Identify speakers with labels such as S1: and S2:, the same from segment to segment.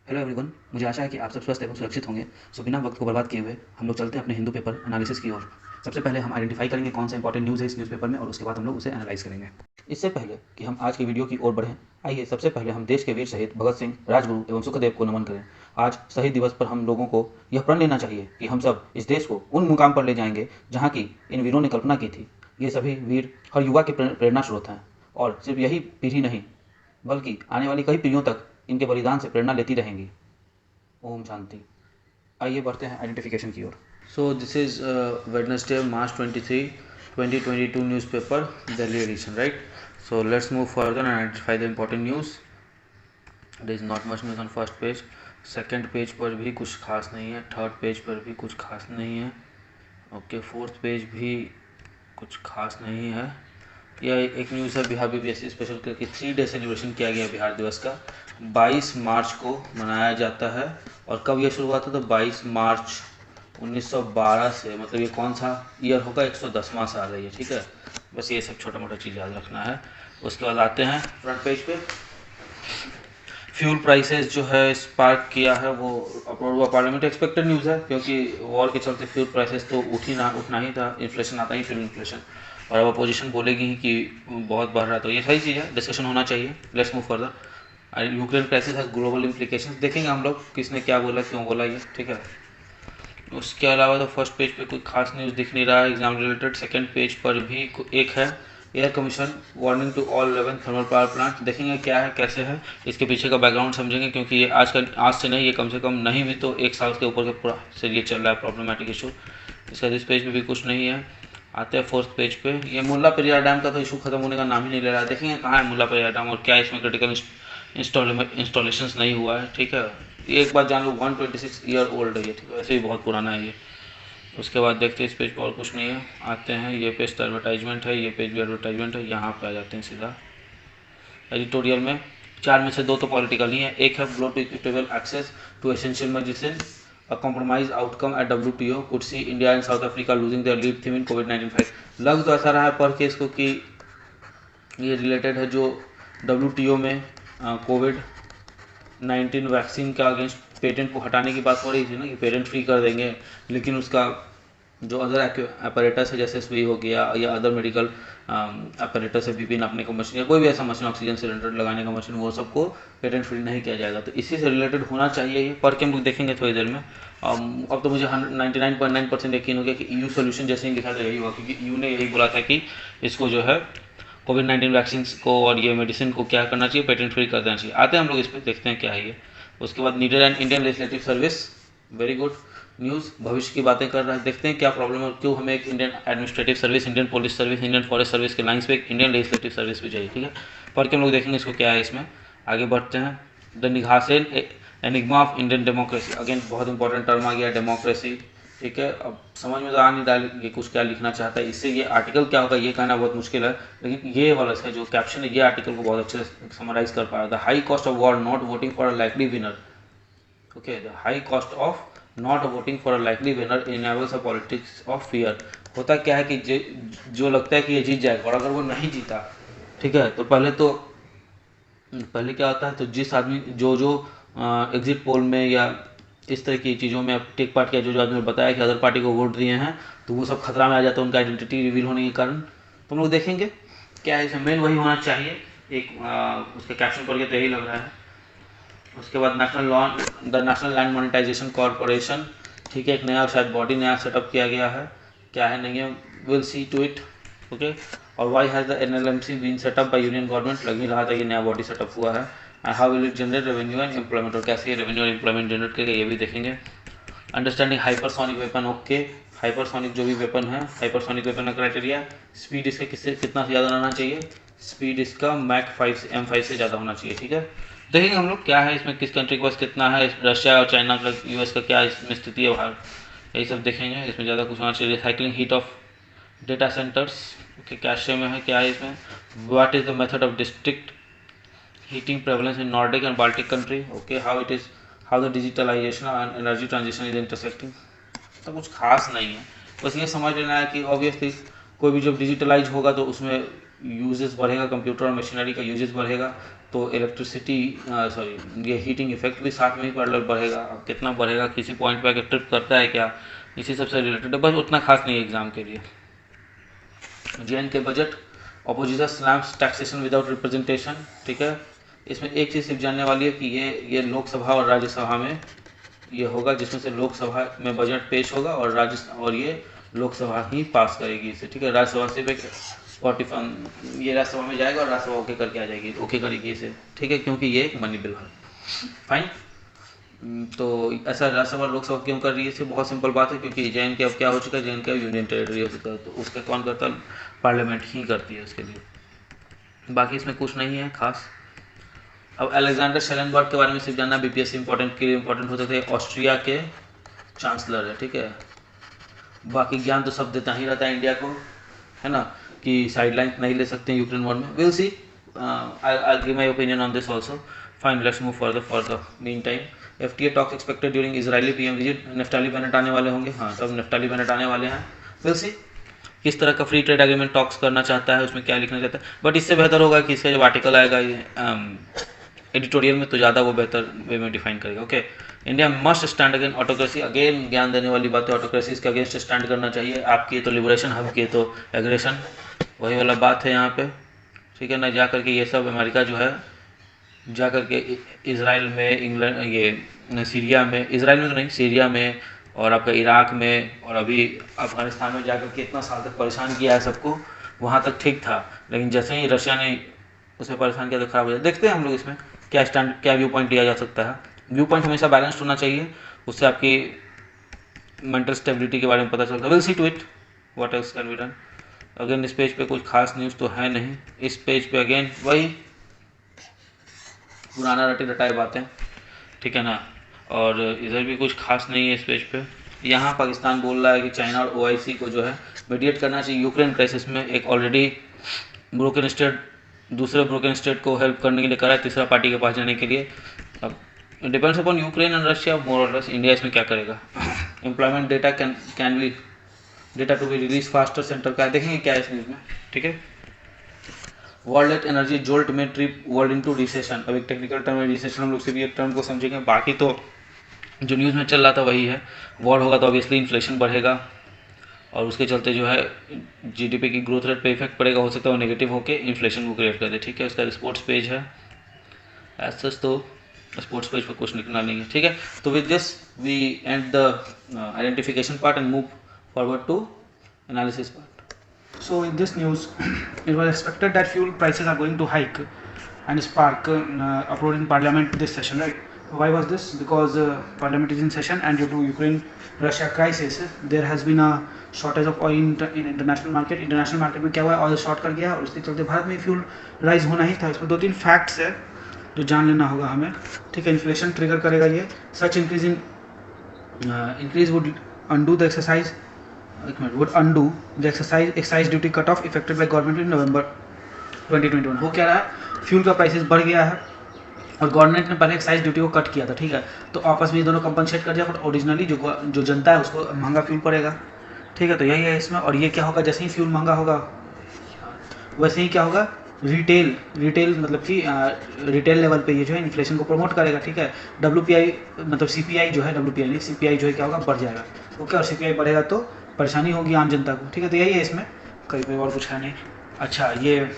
S1: Hello everyone, मुझे आशा है कि आप सब स्वस्थ एवं सुरक्षित होंगे। सो बिना वक्त को बर्बाद किए हुए हम लोग चलते हैं अपने हिंदू पेपर एनालिसिस की ओर। सबसे पहले हम आइडेंटिफाई करेंगे कौन सा इंपॉर्टेंट न्यूज़ है इस न्यूज़पेपर में और उसके बाद हम लोग उसे एनालाइज करेंगे। इससे पहले कि हम आज की वीडियो की ओर बढ़ें, आइए सबसे पहले हम देश के वीर शहीद भगत सिंह, राजगुरु एवं सुखदेव को नमन करें। आज शहीद दिवस पर हम लोगों को यह प्रण लेना चाहिए कि हम सब इस देश को उन मुकाम पर ले जाएंगे जहाँ की इन वीरों ने कल्पना की थी। ये सभी वीर हर युवा के प्रेरणा स्रोत हैं और सिर्फ यही पीढ़ी नहीं बल्कि आने वाली कई पीढ़ियों तक इनके बलिदान से प्रेरणा लेती रहेंगी। ओम शांति। आइए बढ़ते हैं आइडेंटिफिकेशन की ओर।
S2: So this is Wednesday, March 23, 2022 newspaper, Delhi edition, right? So let's move further and identify the important news. There is not much news on first page. Second page पर भी कुछ खास नहीं है. Third page पर भी कुछ खास नहीं है. Okay, fourth page भी कुछ खास नहीं है. यह एक न्यूज़ है बिहार बीपीएससी स्पेशल करके 3 डे सेलिब्रेशन किया गया बिहार दिवस का 22 मार्च को मनाया जाता है। और कब यह शुरू हुआ था? तो 22 मार्च 1912 से, मतलब ये कौन सा ईयर होगा? 110वां साल है ये, ठीक है। बस ये सब छोटा मोटा चीज़ याद रखना है। उसके बाद आते हैं फ्रंट पेज पे। फ्यूल प्राइसेस जो है स्पार्क किया है वो अपलोड हुआ पार्लियामेंट। एक्सपेक्टेड न्यूज़ है क्योंकि वॉर के चलते फ्यूल प्राइसेस तो उठना ही था, इन्फ्लेशन आता ही फ्यूल इन्फ्लेशन, और अब अपोजिशन बोलेगी ही कि बहुत बढ़ रहा है, तो ये सही चीज़ है, डिस्कशन होना चाहिए। Let's move further. Ukraine crisis है ग्लोबल इम्प्लीकेशंस, देखेंगे हम लोग किसने क्या बोला, क्यों बोला ये, ठीक है। उसके अलावा तो फर्स्ट पेज पे कोई खास न्यूज़ दिख नहीं रहा है एग्जाम रिलेटेड। सेकंड पेज पर भी एक है, air commission warning to all 11 thermal power plant. देखेंगे क्या है कैसे है, इसके पीछे का बैकग्राउंड समझेंगे, क्योंकि ये आज से नहीं, ये कम से कम नहीं भी तो 1 साल के ऊपर का पूरा से ये चल रहा है प्रॉब्लमेटिक इशू। इसका इस पेज पे भी कुछ नहीं है। आते हैं फोर्थ पेज पे। ये मुल्ला पेरियार डैम का तो इशू खत्म होने का नाम ही नहीं ले रहा है। देखेंगे कहाँ है मुल्ला पेरियार डैम और क्या इसमें क्रिटिकल इंस्टॉलेशंस नहीं हुआ है, ठीक है। ये एक बात जान लो, 126 ईयर ओल्ड है ये, ठीक है, वैसे ही बहुत पुराना है ये। उसके बाद देखते हैं इस पेज पर और कुछ नहीं है। आते हैं ये पेज तो एडवर्टाइजमेंट है, ये पेज भी एडवर्टाइजमेंट है। यहाँ पे आ जाते हैं सीधा एडिटोरियल में। 4 में से 2 तो पॉलिटिकल ही है। एक है blow to equitable access to essential medicine, a compromise outcome at WTO could see India and South Africa losing their lead theme in COVID-19 fight। लग तो ऐसा रहा है पढ़ के इसको कि ये रिलेटेड है जो WTO में कोविड-19 वैक्सीन का अगेंस्ट पेटेंट को हटाने की बात हो रही थी ना, कि पेटेंट फ्री कर देंगे, लेकिन उसका जो अदर अपरेटस है जैसे सुई हो गया या अदर मेडिकल अपरेटस है, बीपी नापने का मशीन या कोई भी ऐसा मशीन, ऑक्सीजन सिलेंडर लगाने का मशीन, वो सबको पेटेंट फ्री नहीं किया जाएगा। तो इसी से रिलेटेड होना चाहिए, ये पढ़ के हम लोग देखेंगे थोड़ी देर में। अब तो मुझे 99.9% यकीन हो गया कि EU सोल्यूशन जैसे ही लिखा था यही हुआ, क्योंकि EU ने यही बोला था कि इसको जो है कोविड-19 वैक्सीन को और ये मेडिसिन को क्या करना चाहिए, पेटेंट फ्री कर देना चाहिए। आते हैं हम लोग इस पर, देखते हैं क्या है ये। उसके बाद needed and Indian legislative service, very good news, भविष्य की बातें कर रहा है। देखते हैं क्या प्रॉब्लम है, क्यों हमें एक Indian administrative service, Indian police service, Indian forest service के लाइन्स पे एक इंडियन लेजिस्लेटिव सर्विस भी चाहिए, ठीक है। पढ़ के हम लोग देखेंगे इसको क्या है इसमें। आगे बढ़ते हैं। द निगाहसेन enigma of Indian democracy, again बहुत इंपॉर्टेंट टर्म आ गया डेमोक्रेसी, ठीक है। अब समझ में तो आ नहीं रहा ये कुछ क्या लिखना चाहता है, इससे ये आर्टिकल क्या होगा ये कहना बहुत मुश्किल है, लेकिन ये वाला इसका जो कैप्शन है ये आर्टिकल को बहुत अच्छे से समराइज कर पा रहा है। The high cost of war not voting for a likely winner, okay, the high cost of not voting for a likely winner enables a politics of fear. होता क्या है कि जो लगता है कि ये जीत जाएगा, और अगर वो नहीं जीता, ठीक है, तो पहले क्या होता है, तो जिस आदमी जो एग्जिट पोल में या इस तरह की चीज़ों में टेक पार्ट किया, जो आदमी ने बताया कि अदर पार्टी को वोट दिए हैं, तो वो सब खतरा में आ जाता है उनका आइडेंटिटी रिवील होने के कारण। तो हम लोग देखेंगे क्या है इसमें, मेन वही होना चाहिए। एक उसके कैप्शन पढ़ के तो यही लग रहा है। उसके बाद the national land monetisation corporation, ठीक है, एक नया शायद बॉडी नया सेटअप किया गया है, क्या है नहीं है, will see to it, okay. और why has the NLMC been set up by union government, लग नहीं रहा था ये नया बॉडी सेटअप हुआ है। And how will it generate revenue and employment, और कैसे ये रेवेन्यू और एम्प्लॉयमेंट जनरेट करेगा ये भी देखेंगे। Understanding hypersonic weapon, okay, hypersonic जो भी वेपन है, हाइपरसोनिक वेपन का क्राइटेरिया, स्पीड इसका कितना से ज़्यादा रहना चाहिए, स्पीड इसका मैक 5 से M5 से ज़्यादा होना चाहिए, ठीक है। देखेंगे हम लोग क्या है इसमें, किस कंट्री के पास कितना है, रशिया और चाइना का, US का क्या इसमें स्थिति है बाहर, यही सब देखेंगे। इसमें ज़्यादा कुछ होना चाहिए। Recycling heat of data centres, okay, cache में है, क्या है इसमें, what is the method of district heating prevalence in Nordic and Baltic country, okay, how the digitalization and energy transition is intersecting। तो कुछ खास नहीं है, बस ये समझ लेना है कि ऑब्वियसली कोई भी जब डिजिटलाइज होगा तो उसमें यूजेस बढ़ेगा, कंप्यूटर और मशीनरी का यूजेस बढ़ेगा, तो इलेक्ट्रिसिटी ये हीटिंग इफेक्ट भी साथ में ही बढ़ेगा। अब कितना बढ़ेगा, किसी पॉइंट पे ट्रिप करता है क्या, इसी सबसे रिलेटेड है, बस उतना खास नहीं है एग्जाम के लिए। जेएन के budget opposition slams taxation without representation, ठीक है। इसमें एक चीज़ सिर्फ जानने वाली है कि ये लोकसभा और राज्यसभा में ये होगा, जिसमें से लोकसभा में बजट पेश होगा और ये लोकसभा ही पास करेगी इसे, ठीक है। राज्यसभा से 45 ये राज्यसभा में जाएगा और राज्यसभा ओके करके आ जाएगी, ओके करेगी इसे, ठीक है, क्योंकि ये एक मनी बिल है। फाइन। तो ऐसा राज्यसभा लोकसभा क्यों कर रही है, इसे बहुत सिंपल बात है, क्योंकि जे के अब क्या हो चुका है, जे के यूनियन टेरिटरी हो चुका है, तो उसका कौन करता है, पार्लियामेंट ही करती है उसके लिए। बाकी इसमें कुछ नहीं है खास। अब अलेक्जेंडर शेलेनबर्ग के बारे में सिर्फ जानना, बीपीएससी इंपॉर्टेंट के लिए इंपॉर्टेंट होते थे, ऑस्ट्रिया के चांसलर है, ठीक है। बाकी ज्ञान तो सब देता ही रहता है इंडिया को, है ना, कि साइडलाइन नहीं ले सकते हैं यूक्रेन वॉर में। Will see, I give my opinion on this also. Fine, let's move for the mean time. FTA talks expected during Israeli PM visit, Naftali Bennett आने वाले होंगे, हाँ तब नेफ्ताली बेनेट आने वाले हैं। विल सी किस तरह का फ्री ट्रेड एग्रीमेंट टॉक्स करना चाहता है, उसमें क्या लिखना चाहता है, बट इससे बेहतर होगा कि इसका जब आर्टिकल आएगा एडिटोरियल में तो ज़्यादा वो बेहतर वे में डिफाइन करेगा। Okay, India must stand again autocracy, again ज्ञान देने वाली बात है, ऑटोक्रेसी के अगेंस्ट स्टैंड करना चाहिए। आपकी तो लिबरेशन, हम की तो एग्रेशन, वही वाला बात है यहाँ पे, ठीक है ना। जा करके ये सब अमेरिका जो है जा करके इसराइल में, इंग्लैंड, ये सीरिया में, इसराइल में तो नहीं, सीरिया में और आपका इराक में और अभी अफगानिस्तान में जाकर के इतना साल तक परेशान किया है सबको, वहाँ तक ठीक था, लेकिन जैसे ही रशिया ने उसे परेशान किया तो खराब हो जाए। देखते हैं हम लोग इसमें क्या व्यू पॉइंट लिया जा सकता है। व्यू पॉइंट हमेशा बैलेंस्ड होना चाहिए, उससे आपकी मेंटल स्टेबिलिटी के बारे में पता चलता है। Will see to it what else can be done. Again इस पेज पे कुछ खास न्यूज़ तो है नहीं, इस पेज पे अगेन वही पुराना रटे रटाए बातें, ठीक है ना। और इधर भी कुछ खास नहीं है इस पेज पे। यहाँ पाकिस्तान बोल रहा है कि चाइना और ओआईसी को जो है मीडिएट करना चाहिए यूक्रेन क्राइसिस में। एक ऑलरेडी ब्रोकन स्टेट दूसरे ब्रोकन स्टेट को हेल्प करने के लिए करा है, तीसरा पार्टी के पास जाने के लिए। अब depends upon Ukraine and Russia more or less. India इसमें क्या करेगा। Employment data can be data to be release faster, center का देखेंगे क्या है इस न्यूज़ में, ठीक है। वर्ल्ड एट एनर्जी जोल्ट में ट्रिप वर्ल्ड इनटू रिसेशन। अब एक टेक्निकल टर्म है रिसेशन, हम लोग से भी एक टर्म को समझेंगे, बाकी तो जो न्यूज़ में चल रहा था वही है। वॉर होगा तो ऑब्वियसली इन्फ्लेशन बढ़ेगा और उसके चलते जो है जीडीपी की ग्रोथ रेट पे इफेक्ट पड़ेगा, हो सकता है वो नेगेटिव होकर इन्फ्लेशन को क्रिएट कर दे, ठीक है। उसका स्पोर्ट्स पेज है, एज सच तो स्पोर्ट्स पेज पर कुछ निकलना नहीं है, ठीक है। तो with this we end the identification part and move forward to analysis part.
S1: So in this news, it was expected that fuel prices are going to hike and spark uproar in Parliament this session, right? Why was this? Because Parliament is in session and due to Ukraine-Russia crisis, there has been a shortage of oil in international market. International market में क्या हुआ, oil short कर गया और उसके चलते भारत में fuel rise होना ही था। इसमें 2-3 फैक्ट्स है जो जान लेना होगा हमें, ठीक है। इन्फ्लेशन ट्रिगर करेगा ये, such increase would undo the exercise would undo the excise duty cut off effected by government in November 2021। हो क्या रहा है, फ्यूल का प्राइसेस बढ़ गया है और गवर्नमेंट ने पहले एक्साइज ड्यूटी को कट किया था, ठीक है। तो आपस में ये दोनों कंपनसेट कर दिया, बट ओरिजिनली जो जनता है उसको महंगा फ्यूल पड़ेगा, ठीक है। तो यही है इसमें। और ये क्या होगा, जैसे ही फ्यूल महंगा होगा वैसे ही क्या होगा, रिटेल मतलब कि रिटेल लेवल पे ये जो है इन्फ्लेशन को प्रमोट करेगा, ठीक है। WPI मतलब CPI जो है, WPI नहीं CPI जो है क्या होगा, बढ़ जाएगा, ओके। और CPI बढ़ेगा तो परेशानी होगी आम जनता को, ठीक है। तो यही है इसमें, कहीं पे और कुछ है नहीं। अच्छा, ये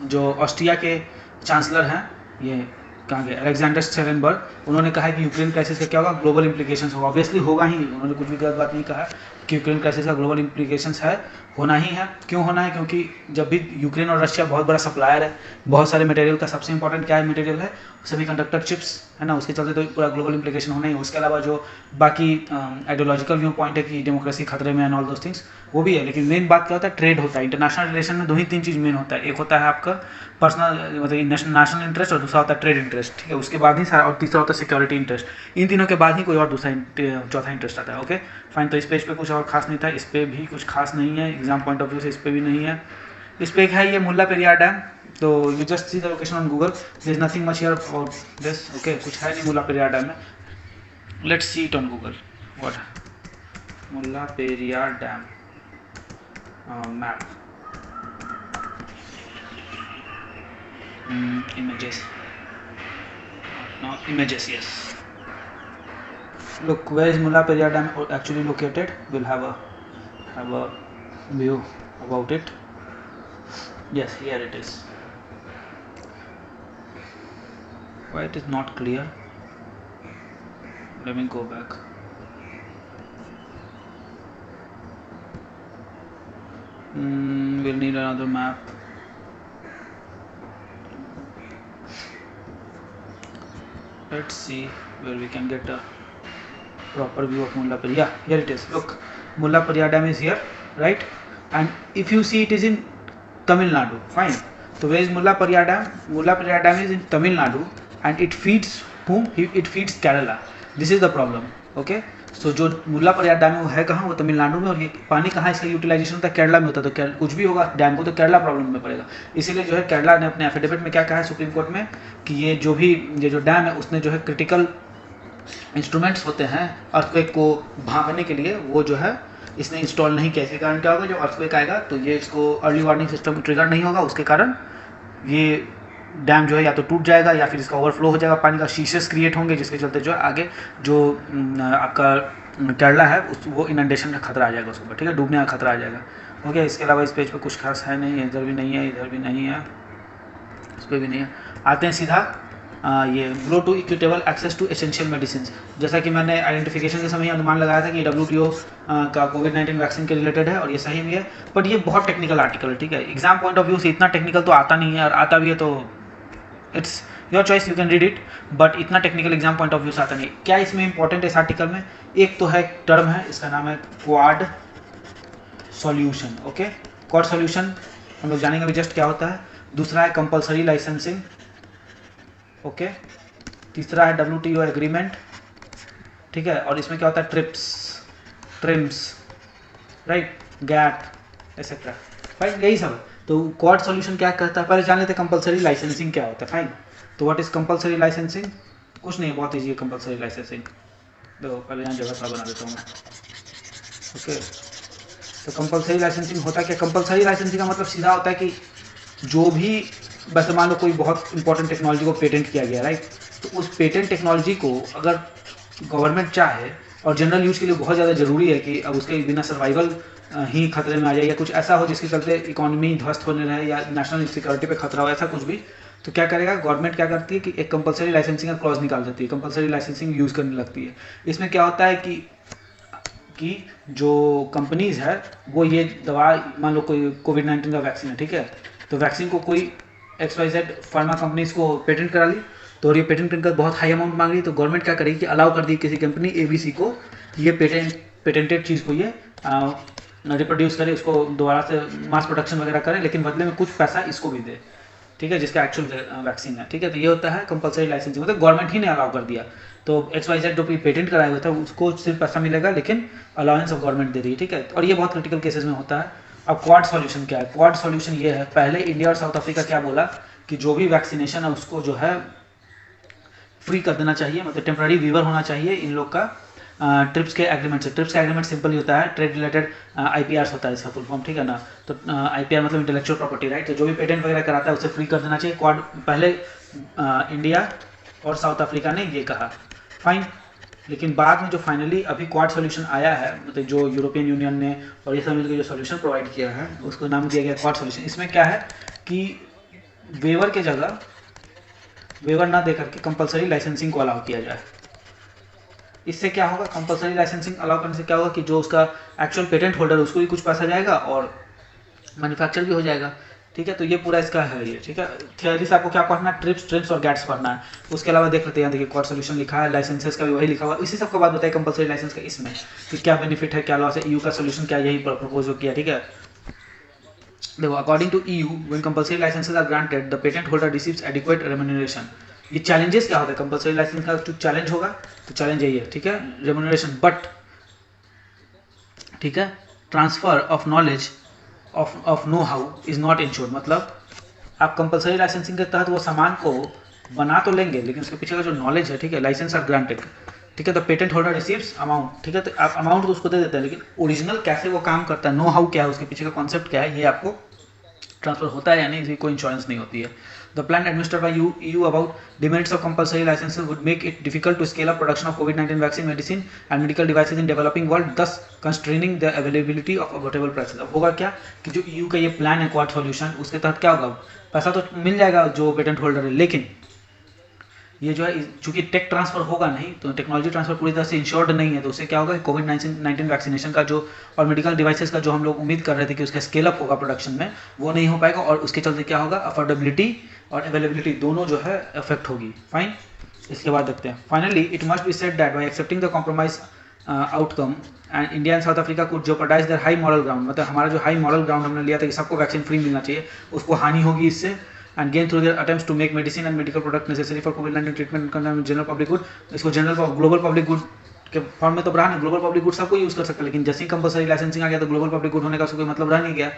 S1: जो ऑस्ट्रिया के चांसलर हैं, ये कहाँ गए, अलेक्जेंडर शेलेनबर्ग, उन्होंने कहा है कि यूक्रेन क्राइसिस का क्या होगा, ग्लोबल इंप्लीकेशंस होगा। ऑब्वियसली होगा ही, उन्होंने कुछ भी गलत बात नहीं कहा कि यूक्रेन क्राइसिस का ग्लोबल इंप्लीकेशंस है, होना ही है। क्यों होना है, क्योंकि जब भी यूक्रेन और रशिया बहुत बड़ा सप्लायर है बहुत सारे मटेरियल का, सबसे इंपॉर्टेंट क्या है मटेरियल है, सेमीकंडक्टर चिप्स, है ना। उसके चलते तो पूरा ग्लोबल इंप्लीकेशन होना ही है। उसके अलावा जो बाकी आइडियोलॉजिकल व्यू पॉइंट है कि डेमोक्रेसी खतरे में एंड ऑल दोस थिंग्स, वो भी है। लेकिन मेन बात क्या होता है, ट्रेड होता है। इंटरनेशनल रिलेशन में 2 ही 3 चीज़ मेन होता है, एक होता है आपका पर्सनल मतलब नेशनल इंटरेस्ट और दूसरा होता है ट्रेड इंटरेस्ट, ठीक है। उसके बाद ही सारा, और तीसरा होता है सिक्योरिटी इंटरेस्ट। इन तीनों के बाद ही कोई और दूसरा चौथा इंटरेस्ट आता है, ओके फाइन। तो इस पेज पे कुछ और खास नहीं था, इस पे भी कुछ खास नहीं है, एग्जाम पॉइंट ऑफ व्यू से इस पे भी नहीं है। इस पे एक है ये मुल्ला पेरियार डैम, तो you just see the location on Google, there is nothing much here for this, okay. कुछ है नहीं मुल्ला पेरियार डैम में, let's see it on Google what Mullaperiyar dam map. Images. Now images, yes. Look, where is Mulla Periyar Dam actually located? We'll have a view about it. Yes, here it is. Why it is not clear? Let me go back. We'll need another map. Let's see where we can get a proper view of Mulla Periyar. Yeah, here it is. Look, Mulla Periyar Dam is here, right? And if you see, it is in Tamil Nadu. Fine. So where is Mulla Periyar Dam? Mulla Periyar Dam is in Tamil Nadu, and it feeds whom? It feeds Kerala. This is the problem. Okay. So जो मुल्ला Pariyar dam है वो है कहाँ? वो तमिलनाडु में, और ये पानी कहाँ इसका यूटिलाइजेशन होता है? केरला में होता है। तो कुछ भी होगा डैम को तो केरला प्रॉब्लम में पड़ेगा। इसीलिए जो है केरला ने अपने एफिडेविट में क्या कहा है सुप्रीम कोर्ट में कि ये जो डैम है उसने जो है क्रिटिकल इंस्ट्रूमेंट्स होते हैं अर्थक्वेक को भागने के लिए, वो जो है इसने इंस्टॉल नहीं किया। इसके कारण क्या होगा, जब अर्थक्वेक आएगा तो ये इसको अर्ली वार्निंग सिस्टम ट्रिगर नहीं होगा, उसके कारण ये डैम जो है या तो टूट जाएगा या फिर इसका ओवरफ्लो हो जाएगा, पानी का शीशेस क्रिएट होंगे, जिसके चलते जो है आगे जो आपका केरला है वो इनंडेशन का खतरा आ जाएगा उसके ऊपर, ठीक है, डूबने का खतरा आ जाएगा। ओके, इसके अलावा इस पेज पे कुछ खास है नहीं, इधर भी नहीं है, इधर भी नहीं है, इस पर भी नहीं है। आते हैं सीधा ये grow to equitable access to essential medicine. जैसा कि मैंने आइडेंटिफिकेशन के समय अनुमान लगाया था कि WTO का कोविड-19 वैक्सीन के रिलेटेड है, और ये सही भी है, बट ये बहुत टेक्निकल आर्टिकल है, ठीक है। एग्जाम पॉइंट ऑफ व्यू से इतना टेक्निकल तो आता नहीं है, और आता भी है तो it's your choice, you can read it, but इतना technical exam point of view से आता नहीं। क्या इसमें इंपॉर्टेंट है इस आर्टिकल में? एक तो है टर्म है, इसका नाम है quad solution. Okay, quad solution हम लोग जानेंगे अभी जस्ट क्या होता है। दूसरा है कंपलसरी लाइसेंसिंग। ओके, तीसरा है WTO एग्रीमेंट, ठीक है, और इसमें क्या होता है TRIMS, right, gap etcetera. Fine, यही सब है। तो क्वाड सॉल्यूशन क्या करता है, पहले जान लेते हैं कंपलसरी लाइसेंसिंग क्या होता है। फाइन, तो व्हाट इज कंपलसरी लाइसेंसिंग? कुछ नहीं, बहुत ईजी है कंपलसरी लाइसेंसिंग। देखो पहले यहाँ जगह सा बना देता हूँ मैं। ओके, तो कंपलसरी लाइसेंसिंग होता है क्या? कंपलसरी लाइसेंसिंग का मतलब सीधा होता है कि जो भी, वैसे मान लो कोई बहुत इंपॉर्टेंट टेक्नोलॉजी को पेटेंट किया गया, राइट, तो उस पेटेंट टेक्नोलॉजी को अगर गवर्नमेंट चाहे और जनरल यूज के लिए बहुत ज़्यादा ज़रूरी है कि अब उसके बिना सर्वाइवल ही खतरे में आ जाए, या कुछ ऐसा हो जिसके चलते इकोनॉमी ध्वस्त होने रहे या नेशनल सिक्योरिटी पे खतरा हो, ऐसा कुछ भी, तो क्या करेगा गवर्नमेंट? क्या करती है कि एक कंपलसरी लाइसेंसिंग का क्लॉज निकाल देती है, कंपलसरी लाइसेंसिंग यूज़ करने लगती है। इसमें क्या होता है कि जो कंपनीज है वो ये दवा, मान लो कोई कोविड-19 का वैक्सीन है, ठीक है, तो वैक्सीन को कोई XYZ फार्मा कंपनीज को पेटेंट करा ली, तो ये पेटेंट करके बहुत हाई अमाउंट मांग रही, तो गवर्नमेंट क्या करेगी कि अलाउ कर दी किसी कंपनी ABC को ये पेटेंटेड चीज़ को ये रिप्रोड्यूस करे, उसको दोबारा से मास प्रोडक्शन वगैरह करे, लेकिन बदले में कुछ पैसा इसको भी दे, ठीक है, जिसका एक्चुअल वैक्सीन है, ठीक है। तो ये होता है कंपलसरी लाइसेंसिंग, मतलब गवर्नमेंट ही ने अलाउ कर दिया, तो XYZ जो भी पेटेंट कराया हुआ था उसको सिर्फ पैसा मिलेगा, लेकिन अलाउंस ऑफ गवर्नमेंट दे रही है, ठीक है। और ये बहुत क्रिटिकल केसेस में होता है। अब क्वाड सॉल्यूशन क्या है? क्वाड सॉल्यूशन ये है, पहले इंडिया और साउथ अफ्रीका क्या बोला कि जो भी वैक्सीनेशन है उसको जो है फ्री कर देना चाहिए, मतलब टेम्पररी वीवर होना चाहिए इन लोग का ट्रिप्स के एग्रीमेंट से। ट्रिप्स का एग्रीमेंट सिंपल होता है ट्रेड रिलेटेड IPRs होता है इसका फुल फॉर्म, ठीक है ना। तो IPR मतलब इंटेलेक्चुअल प्रॉपर्टी राइट, तो जो भी पेटेंट वगैरह कराता है उसे फ्री कर देना चाहिए। क्वाड पहले इंडिया और साउथ अफ्रीका ने ये कहा, फाइन। लेकिन बाद में जो फाइनली अभी क्वाड सॉल्यूशन आया है, मतलब जो यूरोपियन यूनियन ने और ये सब मिलकर जो सॉल्यूशन प्रोवाइड किया है उसको नाम दिया गया क्वाड सॉल्यूशन। इसमें क्या है कि वेवर के जगह वेवर ना दे करके कंपलसरी लाइसेंसिंग को अलाउ किया जाए। इससे क्या होगा, कंपलसरी लाइसेंसिंग अलाउ करने से क्या होगा कि जो उसका एक्चुअल पेटेंट होल्डर है उसको भी कुछ पैसा जाएगा और मैन्युफैक्चर भी हो जाएगा, ठीक है। तो ये पूरा इसका है ये, ठीक है। थियरी से आपको क्या पढ़ना है, ट्रिप्स और गैट्स पढ़ना है। उसके अलावा देख लेते हैं, देखिए क्वाड सॉल्यूशन लिखा है, लाइसेंसेस का भी वही लिखा हुआ, इसी सब का बात बताइए कंपलसरी लाइसेंस का, इसमें कि क्या बेनिफिट है क्या लॉस है। EU का सॉल्यूशन क्या यही प्रपोज किया, ठीक है। देखो according to EU when compulsory licences are granted the patent holder receives adequate remuneration. ये चैलेंजेस क्या होता है कंपलसरी लाइसेंस का, जो चैलेंज होगा तो चैलेंज यही है, ठीक है, रेम्यूनरेशन, बट ठीक है transfer of knowledge of know how is not insured. मतलब आप कंपलसरी लाइसेंसिंग के तहत वो सामान को बना तो लेंगे लेकिन उसके पीछे का जो नॉलेज है, ठीक है, लाइसेंस आर ग्रांटेड, ठीक है, तो पेटेंट होल्डर रिसीव्स अमाउंट, ठीक है, तो आप अमाउंट तो उसको दे देते हैं लेकिन ओरिजिनल कैसे वो काम करता है, नो हाउ क्या है, उसके पीछे का कॉन्सेप्ट क्या है, ये आपको ट्रांसफर होता है या नहीं, इसकी कोई इंश्योरेंस नहीं होती है। The plan administered by EU about demerits of compulsory licenses would make it difficult to scale up production of COVID-19 vaccine, medicine and medical devices in developing world, thus constraining the availability of affordable prices. अब होगा क्या कि जो EU का ये plan है quad solution, उसके तहत क्या होगा, पैसा तो मिल जाएगा जो पेटेंट होल्डर है, लेकिन ये जो है चूंकि टेक ट्रांसफर होगा नहीं, तो टेक्नोलॉजी ट्रांसफर पूरी तरह से इंश्योर्ड नहीं है, तो उससे क्या होगा कि कोविड-19 वैक्सीनेशन का जो और मेडिकल डिवाइसेस का जो हम लोग उम्मीद कर रहे थे कि उसका स्केल अप होगा प्रोडक्शन में, वो नहीं हो पाएगा और उसके चलते क्या होगा, अफोर्डेबिलिटी और अवेलेबिलिटी दोनों जो है अफेक्ट होगी। फाइन, इसके बाद देखते हैं। Finally it must be said that by accepting the compromise outcome and India and South Africa could jeopardise their high moral ground, मतलब हमारा जो हाई मॉरल ग्राउंड हमने लिया था कि सबको वैक्सीन फ्री मिलना चाहिए, उसको हानि होगी इससे। and gain through their attempts to make medicine and medical product necessary for COVID-19 treatment करना general public good, इसको general global public good के फॉर्म में तो रहा नहीं, ग्लोबल पब्लिक गुड सबको यूज कर सकता है, लेकिन जैसे ही कंपलसरी लाइसेंसिंग आ गया तो ग्लोबल पब्लिक गुड होने का उसको कोई मतलब रह नहीं गया।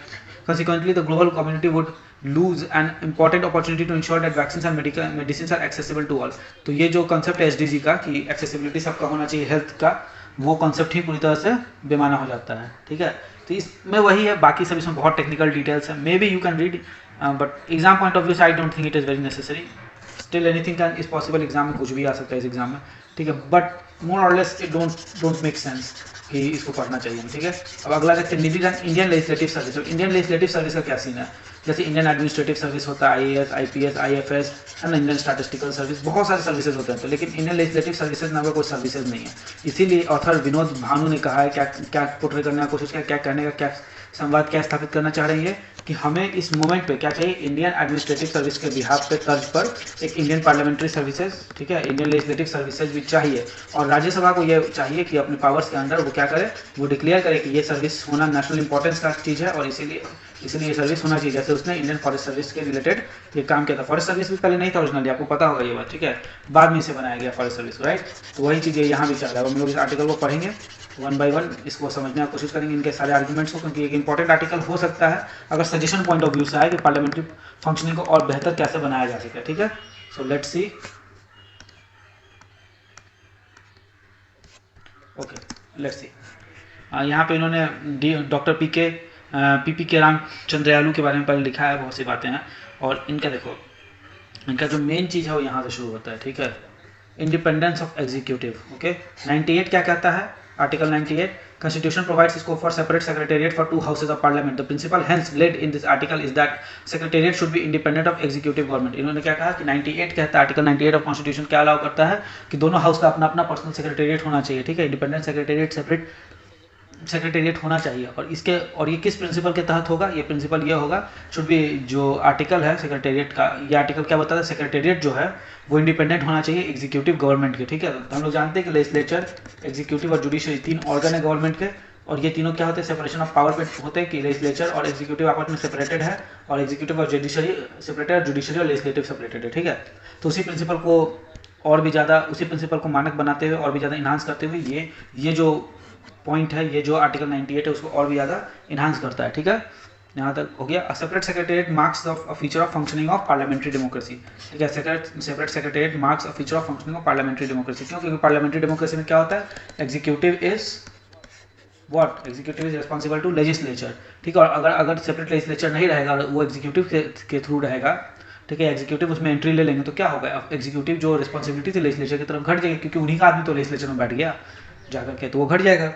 S1: Consequently, the global community would lose an important opportunity to ensure that vaccines and medicines are accessible to all। तो ये जो कंसेप्ट है SDG का कि एक्सेसिबिलिटी सबका होना चाहिए हेल्थ का, वो कॉन्सेप्ट ही पूरी तरह से बेमाना हो जाता है। ठीक है, तो इसमें वही है, बाकी सब इसमें बहुत टेक्निकल डिटेल्स है, may be you can read, but exam point of view से I don't think it is very necessary. Still anything can is possible, exam में कुछ भी आ सकता है इस एग्जाम में। ठीक है, but more or less it don't make sense कि इसको पढ़ना चाहिए। ठीक है, अब अगला देखते हैं needed and Indian legislative service. Indian legislative service का क्या सीन है, जैसे इंडियन एडमिनिस्ट्रेटिव सर्विस होता है, IAS, IPS, IFS है ना, इंडियन स्टैटिस्टिकल सर्विस, बहुत सारे सर्विसेज होते हैं, तो लेकिन इंडियन लेजिस्लेटिव सर्विसेज नाम का कोई सर्विसेज नहीं है। इसीलिए ऑथर विनोद भानु ने कहा है, क्या पोर्ट्रे करने का कोशिश किया, क्या कहने का क्या संवाद क्या स्थापित करना चाह रही है कि हमें इस मोमेंट पे क्या चाहिए, इंडियन एडमिनिस्ट्रेटिव सर्विस के बिहाफ पे तर्ज पर एक इंडियन पार्लियामेंट्री सर्विसेज, ठीक है, इंडियन लेजिस्लेटिव सर्विसेज भी चाहिए, और राज्यसभा को ये चाहिए कि अपने पावर्स के अंदर वो क्या करे, वो डिक्लेयर करे कि ये सर्विस होना नेशनल इंपॉर्टेंस का चीज़ है और इसीलिए ये सर्विस होना चाहिए। जैसे उसने इंडियन फॉरेस्ट सर्विस के रिलेटेड ये काम किया था। फॉरेस्ट सर्विस भी पहले नहीं था ओरिजिनली, आपको पता होगा ये बात, ठीक है, बाद में इसे बनाया गया फॉरेस्ट सर्विस को, राइट। तो वही चीज़ यहाँ भी चल रहा है। हम लोग इस आर्टिकल को पढ़ेंगे वन बाय वन, इसको समझने की कोशिश करेंगे, इनके सारे आर्गुमेंट्स को, क्योंकि एक इंपॉर्टेंट आर्टिकल हो सकता है अगर सजेशन पॉइंट ऑफ व्यू से आए कि पार्लियामेंट्री फंक्शनिंग को और बेहतर कैसे बनाया जा सके। ठीक है, so let's see. Okay, let's see. यहाँ पे इन्होंने डॉक्टर पीपी के रामचंद्रयालू के बारे में पहले लिखा है, बहुत सी बातें हैं, और इनका देखो, इनका जो मेन चीज़ है वो यहाँ से शुरू होता है। ठीक है, इंडिपेंडेंस ऑफ एग्जीक्यूटिव। ओके, 98 क्या कहता है, article 98, Constitution provides scope for separate secretariat for two houses of parliament. The principle hence laid in this article is that secretariat should be independent of executive government. इन्होंने क्या कहा कि 98 कहता है, article 98 of constitution क्या allow करता है कि दोनों हाउस का अपना अपना पर्सनल सेक्रेटेरिएट होना चाहिए। ठीक है, इंडिपेंडेंट सेक्रेटेरिएट, सेपरेट सेक्रेटेरिएट होना चाहिए, और ये किस प्रिंसिपल के तहत होगा, ये प्रिंसिपल ये होगा, शुड बी, जो आर्टिकल है सेक्रेटेरिएट का, ये आर्टिकल क्या बताता है, सेक्रेटेरिएट जो है वो इंडिपेंडेंट होना चाहिए एग्जीक्यूटिव गवर्नमेंट के। ठीक है, तो हम लोग जानते हैं कि लेजिस्लेचर, एग्जीक्यूटिव और जुडिशरी तीन ऑर्गन है गवर्नमेंट के, और ये तीनों क्या होते हैं, सेपरेशन ऑफ पावर पे होते हैं कि लेजिस्लेचर और एग्जीक्यूटिव आपस में सेपरेटेड है, और एग्जीक्यूटिव और जुडिशरी सेपरेटेड है, जुडिशरी और लेजिस्लेटिव सेपरेटेड है। ठीक है, तो उसी प्रिंसिपल को और भी ज़्यादा, उसी प्रिंसिपल को मानक बनाते हुए और भी ज़्यादा इन्हांस करते हुए ये जो पॉइंट है, ये जो आर्टिकल 98 है उसको और भी ज़्यादा इन्हांस करता है। ठीक है, यहाँ तक हो गया। Separate secretariat marks a feature of functioning of parliamentary democracy. ठीक है, separate secretariat marks a feature of functioning of parliamentary democracy. क्यों? क्योंकि पार्लियामेंट्री डेमोक्रेसी में क्या होता है, executive is what, executive is responsible to legislature. ठीक है, और अगर सेपरेट लेजिस्लेचर नहीं रहेगा, वो एग्जीक्यूटिव के थ्रू रहेगा, ठीक है, एग्जीक्यूटिव उसमें एंट्री ले लेंगे, तो क्या होगा, एग्जीक्यूटिव जो रिस्पॉन्सिबिलिटी थी लेजिस्लेचर की तरफ घट जाएगी, क्योंकि उन्हीं का आदमी तो लेजिस्लेचर में बैठ गया जाकर के, तो वो घट जाएगा।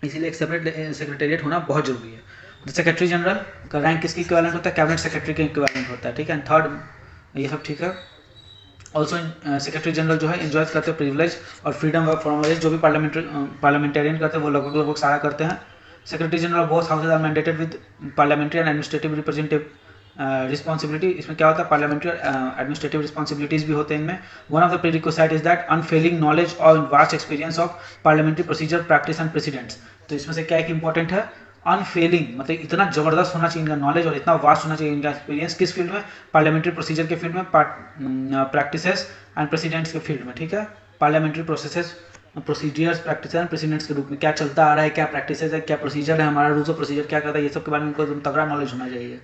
S1: इसीलिए एक सेपरेट सेक्रेटेरिएट होना बहुत जरूरी है। सेक्रेटरी जनरल का रैंक किसकी इक्विवेलेंट होता है, कैबिनेट सेक्रेटरी के इक्विवेलेंट होता है। ठीक है, एंड थर्ड, ये सब ठीक है। ऑल्सो सेक्रेटरी जनरल जो है एंजॉय करते हैं प्रिविलेज और फ्रीडम ऑफ फॉर्मेलिटी, जो भी पार्लियामेंटेरियन करते हैं वो लगभग सारा करते हैं। Secretary general both houses are mandated with parliamentary and administrative representative responsibility. इसमें क्या होता है, पार्लियामेंट्री और एडमिनिस्ट्रेटिव रिस्पॉन्सिबिलिटीज भी होते हैं इनमें। One of the prerequisite is that unfailing knowledge और vast experience of parliamentary procedure, practice and precedents. तो इसमें से क्या एक इंपॉर्टेंट है, अनफेलिंग, मतलब इतना जबरदस्त होना चाहिए इनका नॉलेज और इतना वास्ट होना चाहिए इनका एक्सपीरियंस, किस फील्ड में, पार्लियामेंट्री प्रोसीजर के फील्ड में, प्रैक्टिसेस एंड प्रेसिडेंट्स के फील्ड में। ठीक है, parliamentary processes, procedures, practice and precedents के रूप में क्या चलता आ रहा है, क्या प्रैक्टिसेस है, क्या प्रोसीजर है, हमारा रूल्स ऑफ प्रोसीजर क्या करता है, ये सब के बारे में उनको तगड़ा नॉलेज होना चाहिए।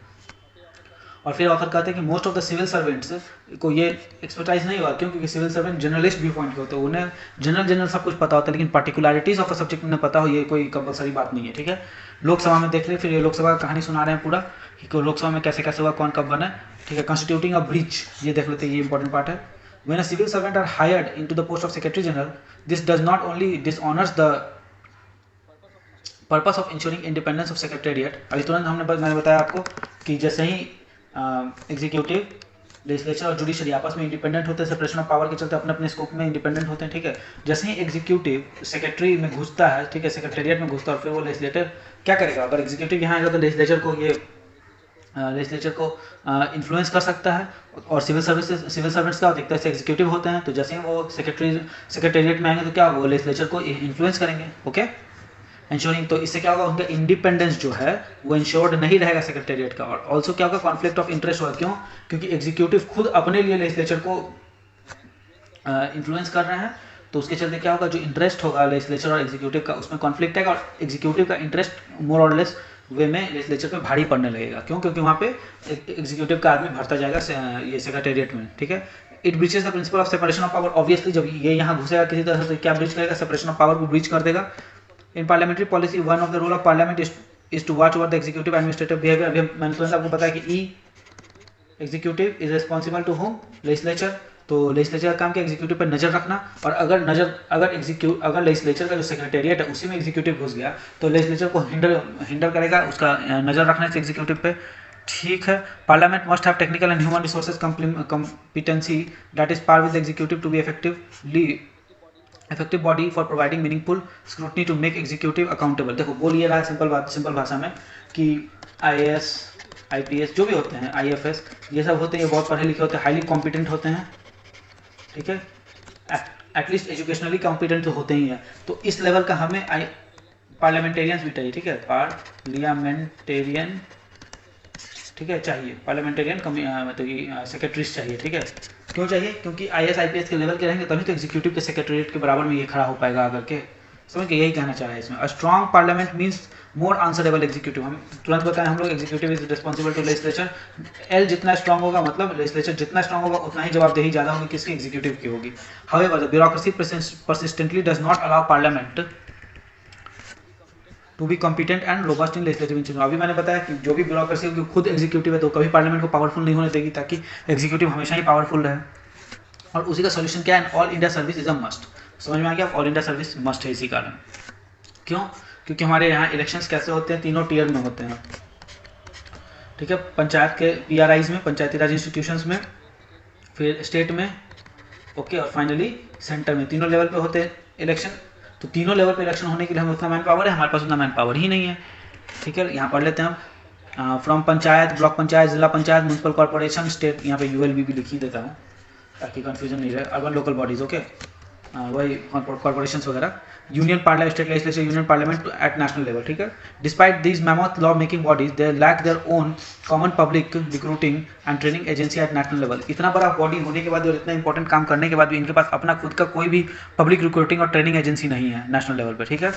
S1: और फिर ऑथर कहते हैं कि most of the civil servants को ये एक्सपर्टाइज नहीं हुआ, क्यों? क्योंकि civil servant journalist viewpoint के होते हैं, उन्हें जनरल सब कुछ पता होता है, लेकिन पार्टिकुलरिटीज ऑफ अ सब्जेक्ट उन्हें पता हो ये कोई कंपलसरी बात नहीं है, ठीक है। लोकसभा में देख ले, फिर ये लोकसभा का कहानी सुना रहे हैं पूरा कि लोकसभा में कैसे कैसे हुआ, कौन कब बना, ठीक है। कॉन्स्टिट्यूटिंग अ ब्रिज, ये देख लेते हैं, ये इंपॉर्टेंट पार्ट है। When a civil servant are hired into the post of Secretary General, this does not only dishonors the purpose of ensuring independence of Secretariat। अभी तुरंत मैंने बताया आपको कि जैसे ही एग्जीक्यूटिव, लेजिस्लेचर और जुडिशरी आपस में इंडिपेंडेंट होते हैं, सेपरेशन ऑफ पावर के चलते अपने अपने स्कोप में इंडिपेंडेंट होते हैं, ठीक है। जैसे ही एग्जीक्यूटिव सेक्रेटरी में घुसता है, ठीक है, सेक्रेटेरिएट में घुसता है, और फिर वो लेजिस्लेटर क्या करेगा? अगर एग्जीक्यूटिव यहाँ आएगा तो लेजिस्लेचर को इन्फ्लुएंस कर सकता है। और सिविल सर्वेंट्स क्या देखते हैं, एग्जीक्यूटिव होते हैं, तो जैसे ही वो सेक्रेटेरिएट में आएंगे तो क्या वो लेजिस्लेचर को इन्फ्लुएंस करेंगे, ओके। इंश्योरिंग, तो इससे क्या होगा, उनका इंडिपेंडेंस जो है वो इंश्योर्ड नहीं रहेगा सेक्रेटेरिएट का। और ऑल्सो क्या होगा, कॉन्फ्लिक्ट ऑफ इंटरेस्ट होगा, क्यों? क्योंकि एग्जीक्यूटिव खुद अपने लिए लेजिस्लेचर को इन्फ्लुएंस कर रहे हैं, तो उसके चलते क्या होगा, जो इंटरेस्ट होगा लेजिस्लेचर और एग्जीक्यूटिव का उसमें कॉन्फ्लिक्ट आएगा, और एग्जीक्यूटिव का इंटरेस्ट मोर और लेस वे में लेजिस्लेचर पे भारी पड़ने लगेगा, क्यों? क्योंकि वहाँ पे एग्जीक्यूटिव का आदमी भरता जाएगा ये सेक्रेटेरिएट में, ठीक है। It breaches the principle of separation of power. Obviously जब ये यहाँ घुसेगा किसी तरह से, क्या ब्रीच करेगा? सेपरेशन ऑफ पावर को ब्रीच कर देगा। In parliamentary policy one of the role of parliament is to watch over the executive administrative behaviour. अभी मैंने तुरंत आपको बताया कि executive is responsible to home, legislature. तो लेजिस्लेचर का काम क्या? एग्जीक्यूटिव पर नजर रखना। और अगर लेजिस्लेचर का जो सेक्रेटेरिएट है उसी में एग्जीक्यूटिव घुस गया तो लेजिस्लेचर को हिंडर करेगा उसका नजर रखने से एग्जीक्यूटिव पे, ठीक है। Parliament must have technical and human resources competency that is par with executive to be effective body for providing meaningful scrutiny to make executive accountable। देखो बोल ये रहा है सिंपल भाषा में कि IAS IPS जो भी होते हैं, IFS ये सब होते हैं, ये बहुत पढ़े लिखे होते हैं, हाईली कॉम्पिटेंट होते हैं, ठीक है, एटलीस्ट एजुकेशनली कॉम्पिटेंट तो होते ही हैं। तो इस लेवल का हमें पार्लियामेंटेरियंस भी चाहिए, ठीक है, पार्लियामेंटेरियन, ठीक है, चाहिए पार्लियामेंटेरियन मतलब कि सेक्रेटरीज चाहिए, ठीक है। क्यों चाहिए? क्योंकि IAS IPS के लेवल के रहेंगे तभी तो एग्जीक्यूटिव के सेक्रेटरीट के बराबर में ये खड़ा हो पाएगा आकर के, समझ के यही कहना चाह रहा है इसमें। A strong parliament means more answerable executive. हम तुरंत बताएं हम लोग, executive is responsible to legislature. एल जितना स्ट्रॉन्ग होगा मतलब लेजिस्लेचर जितना स्ट्रॉन्ग होगा उतना ही जवाबदेही ज़्यादा होगी किसकी? एग्जीक्यूटिव की होगी। However the bureaucracy persistently does not allow parliament to be competent and robust in legislative institution. अभी मैंने बताया कि जो भी ब्यूरोक्रेसी होगी खुद एग्जीक्यूटिव है तो कभी पार्लियामेंट को पावरफुल नहीं होने देगी, ताकि एग्जीक्यूटिव हमेशा ही पावरफुल रहे। और उसी का सॉल्यूशन क्या है? All India service is a must. समझ में आ गया? ऑल इंडिया सर्विस मस्ट है इसी कारण। क्यों? क्योंकि हमारे यहाँ इलेक्शंस कैसे होते हैं? तीनों टीयर में होते हैं, ठीक है। पंचायत के PRIs में, पंचायती राज इंस्टीट्यूशंस में, फिर स्टेट में, ओके, और फाइनली सेंटर में। तीनों लेवल पे होते हैं इलेक्शन। तो तीनों लेवल पे इलेक्शन होने के लिए हमें उतना मैन पावर है, हमारे पास उतना मैन पावर ही नहीं है, ठीक है। यहाँ पढ़ लेते हैं हम, फ्रॉम पंचायत, ब्लॉक पंचायत, जिला पंचायत, म्यूनसिपल कॉर्पोरेशन, स्टेट, यहाँ पे ULB भी लिख ही देता हूँ ताकि कंफ्यूजन नहीं रहे, अर्बन लोकल बॉडीज, ओके, वही कॉर्पोरेशन वगैरह, union parliament, state legislature, union parliament at national level, ठीक है। Despite these mammoth law making bodies they lack their own common public recruiting and training agency at national level. इतना बड़ा body होने के बाद और इतना इंपॉर्टेंट काम करने के बाद भी इनके पास अपना खुद का कोई भी पब्लिक रिक्रूटिंग और ट्रेनिंग एजेंसी नहीं है नेशनल लेवल पर, ठीक है।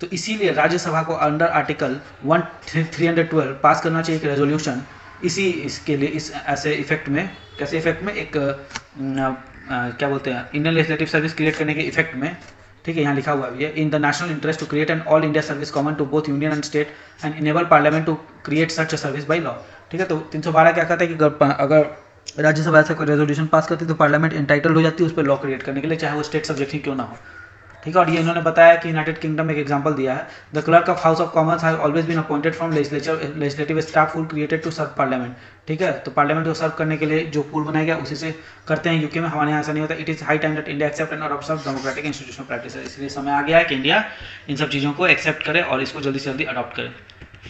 S1: तो इसीलिए राज्यसभा को अंडर आर्टिकल 312 पास करना चाहिए एक रेजोल्यूशन इसके लिए, इस ऐसे इफेक्ट में, कैसे इफेक्ट में, एक क्या बोलते हैं, इंडियन लेजिस्लेटिव सर्विस क्रिएट करने के इफेक्ट में, ठीक है। यहाँ लिखा हुआ भी है, in the national interest to create an all India service common to both union and state and enable parliament to create such a service by law, ठीक है। तो 312 क्या कहता है कि अगर राज्यसभा ऐसा कोई रेजोल्यूशन पास करती है तो पार्लियामेंट एंटाइटल हो जाती है उस पर लॉ क्रिएट करने के लिए, चाहे वो स्टेट सब्जेक्ट ही क्यों ना हो, ठीक है। और ये इन्होंने बताया कि यूनाइटेड किंगडम में एक एग्जांपल दिया है, the clerk of House of Commons have always been appointed from legislative staff pool created to serve parliament, ठीक है। तो पार्लियामेंट को सर्व करने के लिए जो पूल बनाया गया उसी से करते हैं यूके में, हमारे यहाँ ऐसा नहीं होता। It is high time that India accept and adopt democratic institutional practice. इसलिए समय आ गया है कि इंडिया इन सब चीज़ों को एक्सेप्ट करे और इसको जल्दी से जल्दी अडॉप्ट करे।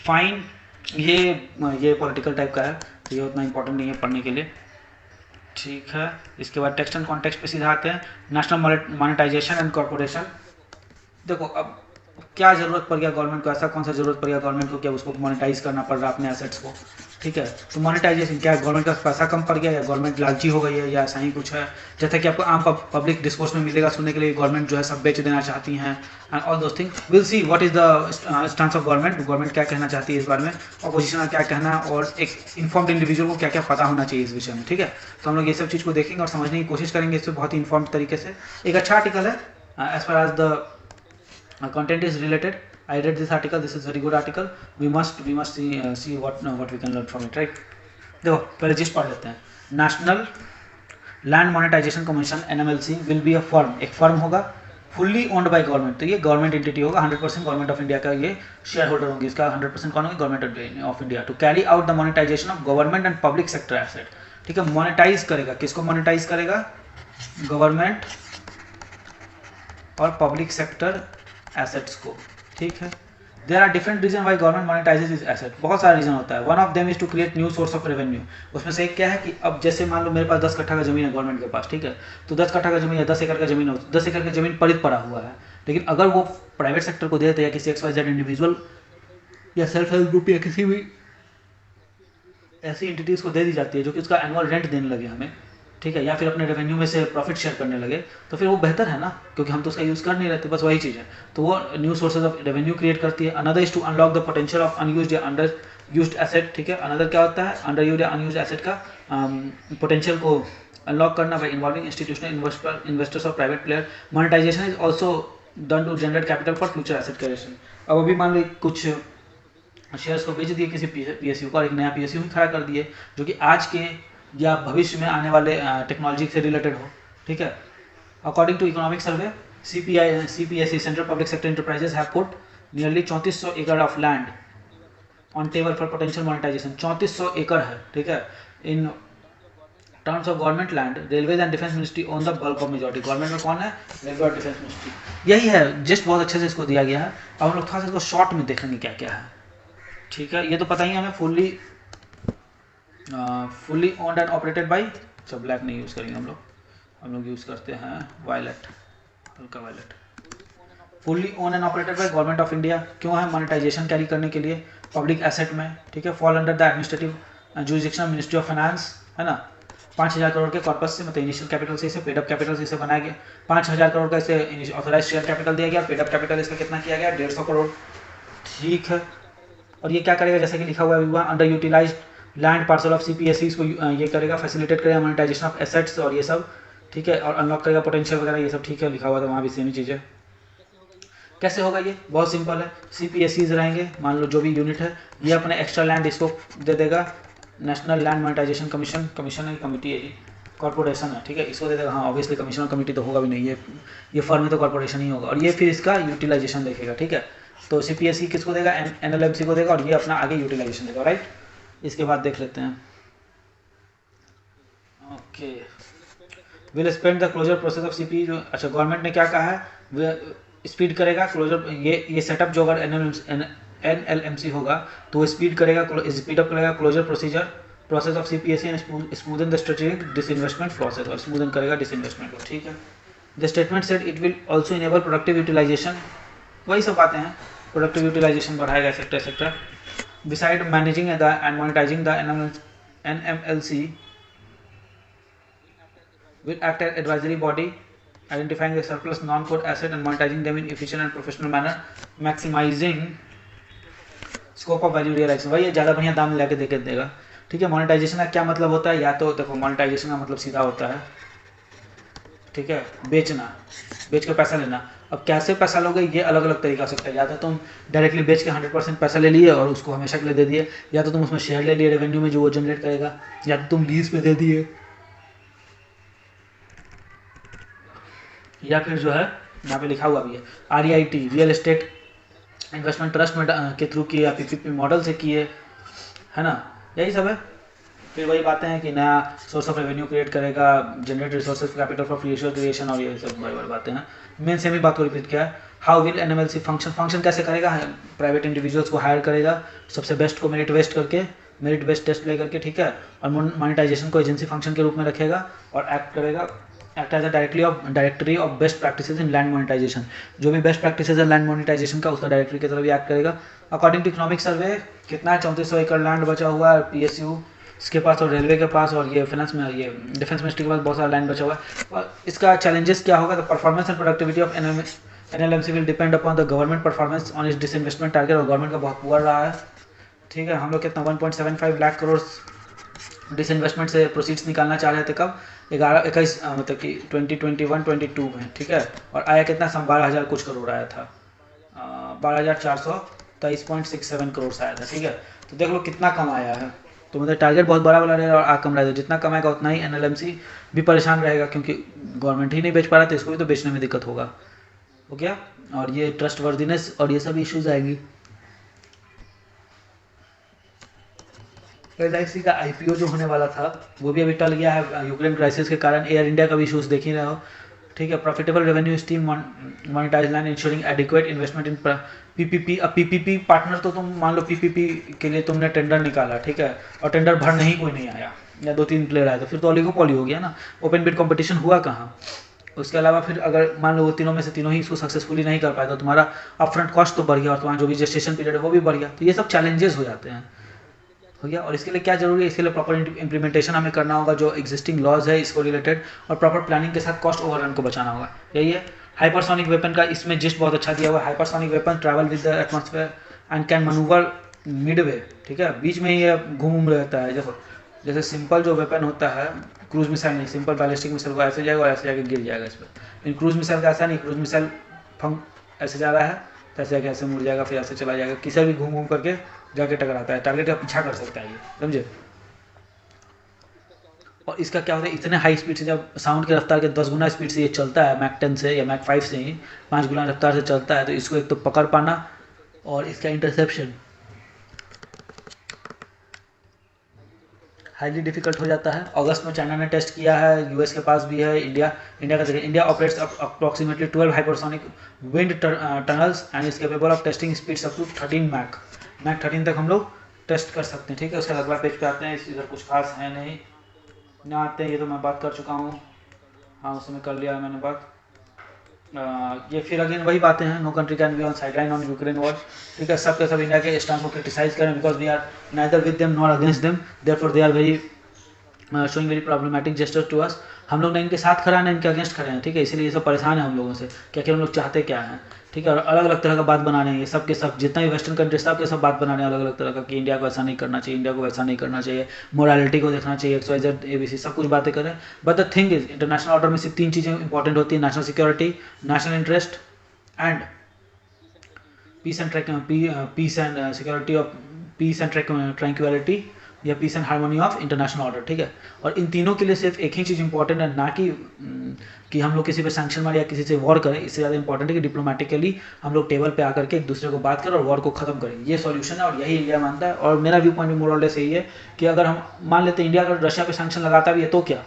S1: फाइन, ये पॉलिटिकल टाइप का है, तो ये उतना इंपॉर्टेंट नहीं है पढ़ने के लिए, ठीक है। इसके बाद टेक्स्ट एंड कॉन्टेक्स्ट पे सीधा आते हैं, नेशनल मॉनेटाइजेशन एंड कॉर्पोरेशन। देखो अब क्या ज़रूरत पड़ गया गवर्नमेंट को, ऐसा कौन सा ज़रूरत पड़ गया गवर्नमेंट को क्या उसको मोनेटाइज करना पड़ रहा अपने एसेट्स को, ठीक है। तो मोनेटाइजेशन क्या है, गवर्नमेंट का पैसा कम पड़ गया या गवर्नमेंट लालची हो गई है या ऐसा ही कुछ है, जैसा कि आपको आम पब्लिक डिस्कोर्स में मिलेगा सुनने के लिए, गवर्नमेंट जो है सब बेच देना चाहती हैं and all those thing. Will see what is the stance of government क्या कहना चाहती है इस बारे में, अपोजिशन का क्या कहना है, और एक इन्फॉर्म्ड इंडिविजुअल को क्या क्या पता होना चाहिए इस विषय में, ठीक है। तो हम लोग ये सब चीज़ को देखेंगे और समझने की कोशिश करेंगे इससे बहुत ही इन्फॉर्म्ड तरीके से। एक अच्छा आर्टिकल है as far as the content is related. I read this article. This is very good article. We must see what we can learn from it, right? देखो पहले जिस पढ़ लेते हैं। National land monetisation commission NMLC will be a firm, एक firm होगा fully owned by government. तो ये गवर्नमेंट एंटिटी होगा, 100% गवर्नमेंट ऑफ इंडिया का ये शेयर होल्डर होंगे। इसका 100% कौन होगा, government of India. To carry out the monetisation of government and public sector asset, ठीक है। मोनेटाइज करेगा, किसको मोनेटाइज करेगा, गवर्नमेंट और पब्लिक सेक्टर एसेट्स को, ठीक है। There are different reason why government monetises is asset, बहुत सारा रीजन होता है। One of them is to create new source of revenue. उसमें से एक क्या है कि अब जैसे मान लो मेरे पास 10 कट्ठा का जमीन है गवर्नमेंट के पास, ठीक है। तो 10 कट्ठा का जमीन या 10 एकड़ का जमीन हो, 10 एकड़ का जमीन परित पड़ा हुआ है, लेकिन अगर वो प्राइवेट सेक्टर को दे देते या किसी XYZ इंडिविजुअल या सेल्फ हेल्प ग्रुप या किसी भी ऐसी एंटिटीज़ को दे दी जाती है जो कि उसका एनुअल रेंट देने लगे हमें, ठीक है, या फिर अपने रेवेन्यू में से प्रॉफिट शेयर करने लगे, तो फिर वो बेहतर है ना, क्योंकि हम तो उसका यूज़ कर नहीं रहते, बस वही चीज़ है। तो वो new sources of revenue create करती है। Another is to unlock the potential of unused या अंडर यूज्ड एसेट, ठीक है। अनदर क्या होता है, अंडर यूज्ड या अनयूज्ड एसेट का पोटेंशियल को अनलॉक करना बाय इन्वॉल्विंग इंस्टीट्यूशनल इन्वेस्टर्स और private player. Monetisation is also done to generate capital for future asset creation. अब अभी मान लो कुछ शेयर्स को बेच दिए किसी PSU को और एक नया PSU भी खड़ा कर दिए जो कि आज के या भविष्य में आने वाले टेक्नोलॉजी से रिलेटेड हो, ठीक है। According to economic survey CPSE central public sector enterprises have put nearly 3400 एकड़ of land on table for potential monetisation. 3400 एकड़ है, ठीक है। In terms of government land, railways and defence ministry own the bulk of majority. गवर्नमेंट में कौन है, railway और डिफेंस मिनिस्ट्री। यही है, जस्ट बहुत अच्छे से इसको दिया गया है। अब हम लोग थोड़ा सा इसको शॉर्ट में देखेंगे क्या क्या है, ठीक है। ये तो पता ही हमें fully owned and operated by, अच्छा ब्लैक नहीं यूज़ करेंगे हम लोग यूज़ करते हैं वायलेट, हल्का violet. Fully own and operated by government of India. क्यों है, मोनेटाइजेशन कैरी करने के लिए पब्लिक एसेट में, ठीक है। Fall under the administrative jurisdiction of ministry of finance, है ना। 5000 करोड़ के कॉर्पस से, मतलब इनिशियल कैपिटल से इसे पेड अप कैपिटल से इसे बनाया गया। 5000 करोड़ का इसे ऑथराइज शेयर कैपिटल दिया गया, पेड अप कैपिटल इसका कितना किया गया, 150 करोड़, ठीक है। और ये क्या करेगा, जैसे कि लिखा हुआ है, underutilise land parcel of CPSE, इसको ये करेगा, फैसिलिटेट करेगा मोनेटाइजेशन ऑफ एसेट्स और ये सब, ठीक है। और अनलॉक करेगा पोटेंशियल वगैरह, ये सब ठीक है, लिखा हुआ था वहाँ भी सेम ही चीज़ है। कैसे होगा ये, बहुत सिंपल है। CPSEs रहेंगे, मान लो जो भी यूनिट है, ये अपने एक्स्ट्रा लैंड इसको दे देगा, नेशनल लैंड मोनेटाइजेशन कमीशन है, कमिटी है, कॉर्पोरेशन है, ठीक है, इसको दे देगा। हाँ ऑब्वियसली कमीशन और कमिटी तो होगा भी नहीं, ये फर्म में तो कॉर्पोरेशन ही होगा। और ये फिर इसका यूटिलाइजेशन देखेगा, ठीक है। तो CPSE किसको देगा, NLMC को देगा, और ये अपना आगे यूटिलाइजेशन देगा, राइट। इसके बाद देख लेते हैं, okay. Will spend the closure process of CPE, जो अच्छा गवर्नमेंट ने क्या कहा है, स्पीड करेगा क्लोजर, ये सेटअप जो अगर NLMC होगा तो वो स्पीड अप करेगा closure process of CPSE and smoothen the strategic disinvestment process, और स्मूदन करेगा डिसइन्वेस्टमेंट को, ठीक है। The statement said it will also enable productive utilisation, वही सब बातें हैं, प्रोडक्टिव यूटिलाइजेशन बढ़ाएगा sector. Beside managing and monetizing the NMLC will act as advisory body, identifying the surplus non-core asset and monetizing them in efficient and professional manner, maximizing scope of value realization। भाई ये ज़्यादा बढ़िया दाम लेके देके देगा, ठीक है। मोनेटाइजेशन का क्या मतलब होता है, या तो देखो मोनेटाइजेशन का मतलब सीधा होता है, ठीक है, बेच के पैसा लेना। अब कैसे पैसा लोगे, ये अलग अलग तरीका हो सकता है। या तो तुम डायरेक्टली बेच के 100% पैसा ले लिए और उसको हमेशा के लिए दे दिए, या तो तुम उसमें शेयर ले लिए रेवेन्यू में जो वो जनरेट करेगा, या तो तुम लीज पे दे दिए, या फिर जो है यहाँ पे लिखा हुआ भी है REIT real estate investment trust में के थ्रू किए, या PPP मॉडल से किए, है ना, यही सब है। फिर वही बातें हैं कि नया सोर्स ऑफ रेवेन्यू क्रिएट करेगा, generate resources capital for future creation, और ये सब बड़ी बातें हैं। मेन सेम ही बात को रिपीट किया है। हाउ विल NMLC फंक्शन कैसे करेगा, प्राइवेट इंडिविजुअल्स को हायर करेगा, सबसे बेस्ट को मेरिट बेस्ट टेस्ट ले करके, ठीक है। और मोनेटाइजेशन को एजेंसी फंक्शन के रूप में रखेगा और एक्ट करेगा act as a directory of best practices in land monetisation. जो भी बेस्ट प्रैक्टिसेस है लैंड मोनेटाइजेशन का, उसका डायरेक्टरी की तरफ भी एक्ट करेगा। अकॉर्डिंग टू इकोनॉमिक सर्वे कितना है, 3400 एकड़ लैंड बचा हुआ है पीएसयू इसके पास और रेलवे के पास, और ये फाइनेंस में, ये डिफेंस मिनिस्ट्री के पास बहुत सारा लैंड बचा हुआ है। और इसका चैलेंजेस क्या होगा, the performance and productivity of NLMC will depend upon the government performance on इस डिसइन्वेस्टमेंट टारगेट। और गवर्नमेंट का बहुत पुअर रहा है, ठीक है। हम लोग कितना 1.75 लाख करोड़ डिसइन्वेस्टमेंट से प्रोसीड्स निकालना चाह रहे थे कब, 11-21 मतलब कि 2021-22 में, ठीक है। और आया कितना, 12,000 कुछ करोड़ आया था, 12,423.67 करोड़ आया था, ठीक है। तो देख लो कितना कम आया है। तो मतलब टारगेट बहुत बड़ा बड़ा रहेगा और आ कम रहेगा। जितना कमाएगा उतना ही एनएलएमसी भी परेशान रहेगा, क्योंकि गवर्नमेंट ही नहीं बेच पा रहा, तो इसको भी तो बेचने में दिक्कत होगा, हो गया। और ये ट्रस्ट वर्दीनेस और ये सब इश्यूज आएगी। एलआईसी का आईपीओ जो होने वाला था वो भी अभी टल गया है यूक्रेन क्राइसिस के कारण। एयर इंडिया का भी इशूज देख ही रहे हो, ठीक है। Profitable revenue stream monetise land ensuring adequate investment in PPP. अब पीपीपी पार्टनर तो तुम मान लो पीपीपी के लिए तुमने टेंडर निकाला, ठीक है, और टेंडर भरने ही कोई नहीं आया या 2-3 प्लेयर आए, तो फिर तो ओलिगोपोली हो गया ना। ओपन बिड कंपटीशन हुआ कहाँ। उसके अलावा फिर अगर मान लो वो तीनों में से तीनों ही इसको सक्सेसफुली नहीं कर पाए तो तुम्हारा अपफ्रंट कॉस्ट तो बढ़ गया और तुम्हारा जो भी जेस्टेशन पीरियड है वो भी बढ़ गया। तो ये सब चैलेंजेस हो जाते हैं, हो गया। और इसके लिए क्या जरूरी है, इसके लिए प्रॉपर इंप्लीमेंटेशन हमें करना होगा, जो एग्जिस्टिंग लॉज है इसको रिलेटेड, और प्रॉपर प्लानिंग के साथ कॉस्ट ओवररन को बचाना होगा। यही है हाइपरसोनिक वेपन का, इसमें जिस्ट बहुत अच्छा दिया हुआ है। Hypersonic weapon travel with the atmosphere and can manoeuvre Midway, ठीक है, बीच में ये घूम रहता है। जैसे सिंपल जो वेपन होता है, क्रूज मिसाइल नहीं, सिंपल बैलिस्टिक मिसाइल को ऐसे जाएगा और ऐसे जाके गिर जाएगा इस पर। लेकिन क्रूज मिसाइल का ऐसा नहीं, क्रूज मिसाइल ऐसे जा रहा है तो ऐसे जाके ऐसे मुड़ जाएगा, फिर ऐसे चला जाएगा, किसी भी घूम करके जाके टकराता है, टारगेट का पीछा कर सकता है ये, समझे। और इसका क्या होता है, इतने हाई स्पीड से, जब साउंड की रफ्तार के 10 गुना स्पीड से ये चलता है, मैक 10 से या मैक 5 से ही 5 गुना रफ्तार से चलता है, तो इसको एक तो पकड़ पाना और इसका इंटरसेप्शन हाईली डिफिकल्ट हो जाता है। अगस्त में चाइना ने टेस्ट किया है, यूएस के पास भी है, इंडिया का देखिए, India operates approximately 12 hypersonic wind tunnels and is capable of testing speeds up to 13 Mach 13 तक हम लोग टेस्ट कर सकते हैं, ठीक है। उसके अगला पेज पे आते हैं, इधर कुछ खास है नहीं ना आते हैं, ये तो मैं बात कर चुका हूँ, हाँ उसमें कर लिया है मैंने बात। ये फिर अगेन वही बातें हैं, no country can be on sideline on Ukraine war, ठीक है। सब के सब इंडिया के स्टैंड को क्रिटिसाइज करें, because we are neither with them not against them, therefore they are very showing very problematic gesture to us. हम लोग ना इनके साथ खड़ा ना इनके अगेंस्ट खड़े हैं, ठीक है। इसीलिए ये सब परेशान है हम लोगों से, क्या हम लोग चाहते क्या हैं, ठीक है। और अलग अलग तरह का बात बना रहे हैं ये सब के सब, जितना भी वेस्टर्न कंट्री सब के सब बात बना रहे हैं अलग अलग तरह का, कि इंडिया को ऐसा नहीं करना चाहिए, इंडिया को वैसा नहीं करना चाहिए, मोरालिटी को देखना चाहिए, XYZ ABC सब कुछ बातें करें। But the thing is, international order में सिर्फ 3 चीज़ें इंपॉर्टेंट होती है, national security, national interest and peace and security of peace and tranquillity या peace and harmony of international order, ठीक है। और इन तीनों के लिए सिर्फ एक ही चीज़ इंपॉर्टेंट है, ना कि हम लोग किसी पे सैंक्शन मारे या किसी से वॉर करें। इससे ज़्यादा इंपॉर्टेंट है कि डिप्लोमेटिकली हम लोग टेबल पे आकर के एक दूसरे को बात करें और वॉर को खत्म करें। ये सॉल्यूशन है और यही इंडिया मानता है। और मेरा व्यू पॉइंट भी मोर और लेस यही है कि अगर हम मान लेते हैं इंडिया अगर रशिया पे सैंक्शन लगाता भी है तो क्या,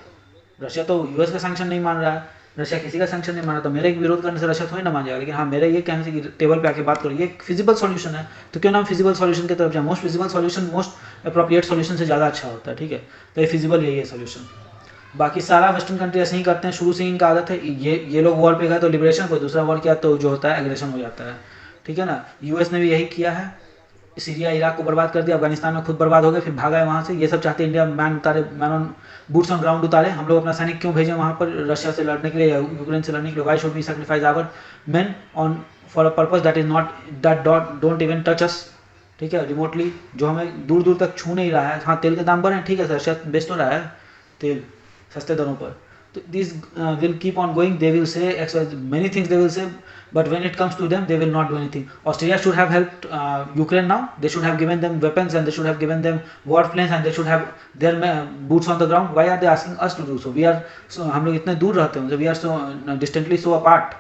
S1: रशिया तो यूएस का सैंक्शन नहीं मान रहा है, रशिया किसी का सैंक्शन नहीं माना, तो मेरे विरोध करने से रशिया थोड़ी ना मान जाएगा। लेकिन हाँ, मेरे ये कहने से कि टेबल पे आके बात करो, ये फिजिबल सॉल्यूशन है, तो क्यों ना हम फिजिबल सॉल्यूशन की तरफ जाए। Most feasible solution most appropriate solution से ज़्यादा अच्छा होता है, ठीक है। तो ये फिजिबल यही है सॉल्यूशन। बाकी सारा वेस्टर्न कंट्री ऐसे ही करते हैं, शुरू से ही इनका आदत है। ये लोग वॉर पे गए तो लिबरेशन, कोई दूसरा वॉर किया तो जो होता है एग्रेशन हो जाता है, ठीक है ना। यूएस ने भी यही किया है, सीरिया इराक को बर्बाद कर दिया, अफगानिस्तान में खुद बर्बाद हो गए, फिर भागा है वहाँ से। ये सब चाहते हैं India man on boots on ground उतारे, हम लोग अपना सैनिक क्यों भेजें वहाँ पर रशिया से लड़ने के लिए या यूक्रेन से लड़ने के लिए। Why should we sacrifice our men on for a purpose that is not that don't even touch us, ठीक है, रिमोटली, जो हमें दूर दूर तक छू नहीं रहा है। हाँ, तेल के दाम बढ़े हैं, ठीक है, रशिया बेच तो रहा है तेल सस्ते दरों पर, तो this will keep on going, they will say many things they will say, but when it comes to them they will not do anything. Australia should have helped Ukraine now, they should have given them weapons and they should have given them warplanes and they should have their boots on the ground. Why are they asking us to do so? We are so, हम लोग इतने दूर रहते हैं, we are so distantly so apart,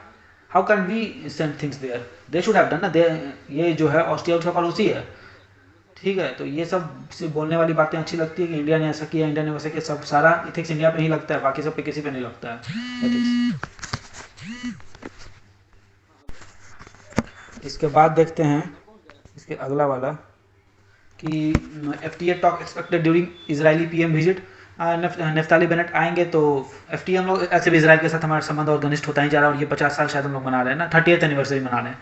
S1: how can we send things there? They should have done ना, ये जो है ऑस्ट्रिया उसका पड़ोसी है, ठीक है। तो ये सब सिर्फ बोलने वाली बातें अच्छी लगती है कि इंडिया ने ऐसा किया, इंडिया ने वैसा किया, सब सारा इथिक्स इंडिया पे ही लगता है, बाकी सब पे किसी पे नहीं लगता है एथिक्स। इसके बाद देखते हैं इसके अगला वाला कि FTA talk expected during Israeli PM visit. Naftali Bennett आएंगे तो FTA हम लोग ऐसे भी इसराइल के साथ हमारा संबंध और घनिष्ठ होता ही जा रहा है और ये 50 साल शायद हम लोग मना रहे हैं ना, 30th एनिवर्सरी मना रहे हैं,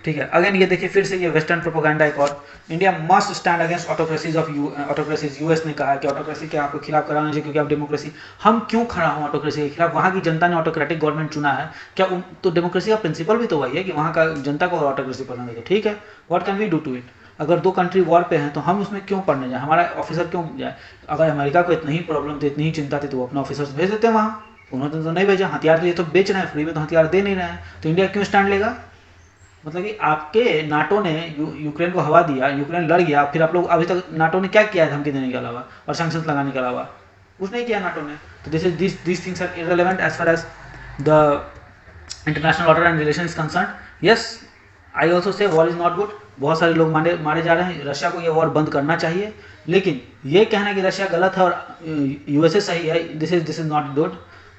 S1: ठीक है। अगेन ये देखिए फिर से ये वेस्टर्न प्रोपोगंडा एक और, India must stand against autocracies. US ने कहा है कि ऑटोक्रेसी के आपको खिलाफ कराना चाहिए क्योंकि आप डेमोक्रेसी, हम क्यों खड़ा हूँ ऑटोक्रेसी के खिलाफ? वहाँ की जनता ने ऑटोक्रेटिक गवर्नमेंट चुना है, क्या तो डेमोक्रेसी का प्रिंसिपल भी तो वही है कि वहाँ का जनता को ऑटोक्रेसी पसंद है, तो ठीक है, what can we do to it? अगर दो कंट्री वॉर पे हैं तो हम उसमें क्यों पढ़ने जाए, हमारा ऑफिसर क्यों जाए? अगर अमेरिका को इतनी ही प्रॉब्लम थी, इतनी ही चिंता थी, तो वो अपना ऑफिसर्स भेज देते हैं वहाँ, उन्होंने तो नहीं भेजा। हथियार तो ये तो बेच रहे हैं फ्री में, तो हथियार दे नहीं रहे हैं, तो इंडिया क्यों स्टैंड लेगा? मतलब कि आपके नाटो ने यूक्रेन को हवा दिया, यूक्रेन लड़ गया, फिर आप लोग अभी तक नाटो ने क्या किया है धमकी देने के अलावा और सैंक्शंस लगाने के अलावा? कुछ नहीं किया नाटो ने। तो this things are irrelevant as far as the international order and relation is concern. Yes, I also say war is not good, बहुत सारे लोग मारे जा रहे हैं, रशिया को ये वॉर बंद करना चाहिए, लेकिन ये कहना कि रशिया गलत है और यूएसए सही है, this is not good.